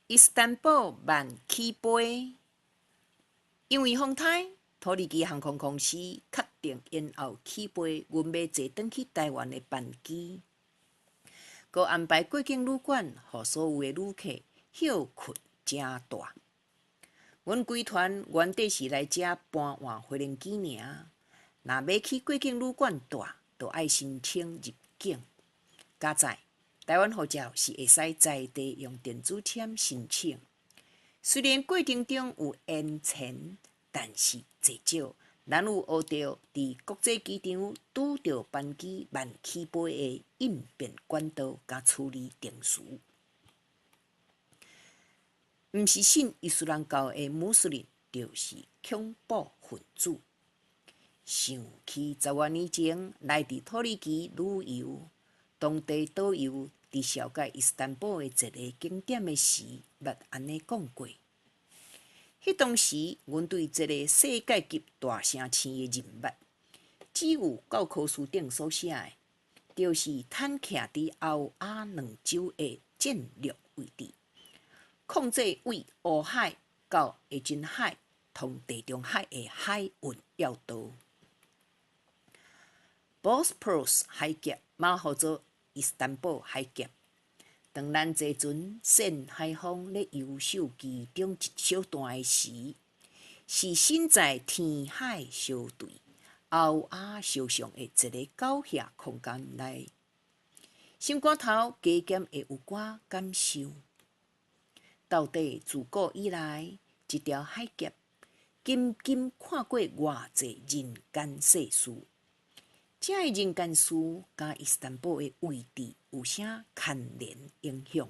伊斯坦布尔慢起飞，因为风台，土耳其航空公司确定延后起飞原要坐转去台湾的班机，佮安排过境旅馆，予所有的旅客休困正大。阮规团原底是来遮搬换飞行机尔，若要去过境旅馆住，就爱申请入境。加在台湾护照是会使在地用电子签申请，虽然过程中有延前，但是至少咱有学到伫国际机场拄到班机慢起飞的应变管道甲处理定序。毋是信伊斯兰教的穆斯林，就是恐怖分子。想起10多年前来伫土耳其旅游，当地导游伫绍介伊斯坦布尔的一个景点的时，捌安尼讲过。迄当时，阮对这个世界级大城市的认捌，只有教科书顶所写的，就是坦徛伫欧亚两洲的战略位置，控制为乌海到爱琴海同地中海的海运要道。博斯普鲁斯海峡嘛号做伊斯坦布尔海峡。当咱坐船舷海风咧游秀其中一小段时，是身在天海相对、欧亚相上的一个高狭空间内，心肝头加减会有寡感受。到底自古以来，一条海峡仅仅看过偌济人间世事？这个人间事甲伊斯坦布尔的位置有啥牵连影响？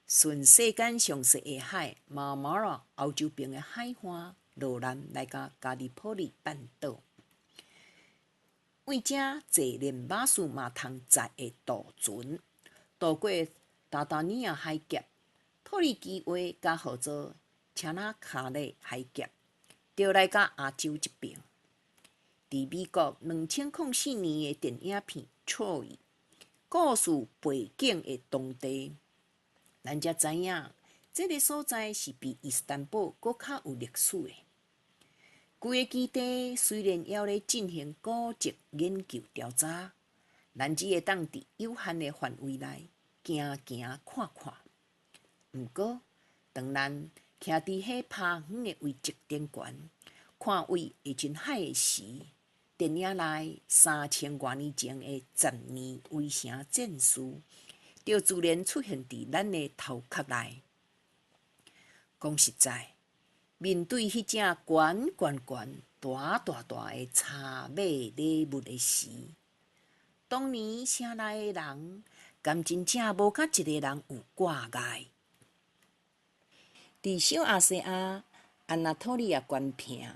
顺世间上细的海马马拉欧洲边的海岸落南来到加利波利半岛，为这坐连巴士嘛通载的渡船，渡过达达尼亚海峡，土耳其话甲号做恰纳卡勒海峡，就来到亚洲这边。伫美国2004年的电影片《Troy》故事背景的当地，咱才知影，这个所在是比伊斯坦布尔搁较有历史的。规个基地虽然还咧进行古迹研究调查，咱只会当伫有限的范围内行看看。毋过，当咱徛伫迄趴远的位极点悬，看为爱琴海的时，电影内3000多年前的10年围城战事，就自然出现伫咱的头壳内。讲实在，面对迄只悬大的茶马礼物的时，当年城内的人，敢真正无甲一个人有挂碍。伫小亚细亚安纳托利亚悬片。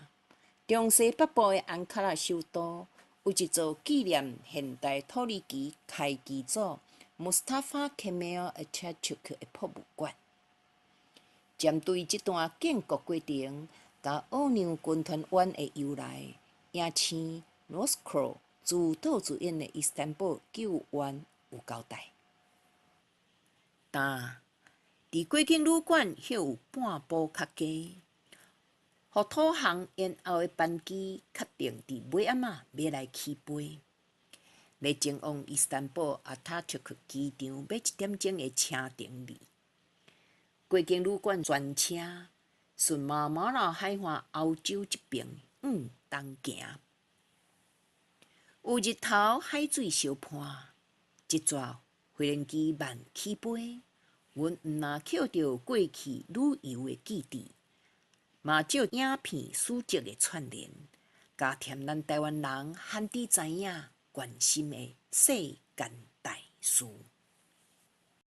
中西北部的安卡拉首都有一座纪念现代土耳其开基祖穆斯塔法·凯梅尔·阿塔图克的博物馆，针对这段建国过程甲奥纽军团湾的由来，影星罗斯克罗自导自演的伊斯坦布尔救援有交代。但伫过境旅馆还有半步较加。予土航延后的班机确定伫尾暗仔要来起飞，来前往伊斯坦布尔阿塔图克机场要1点钟的车程里。过境旅馆专车顺马马拉海岸欧洲这边东行，有日头海水相伴，一撮飞行机慢起飞，阮毋但捡到过去旅游的记忆。嘛照影片史迹的串联，加添咱台湾人罕知知影关心的世间大事。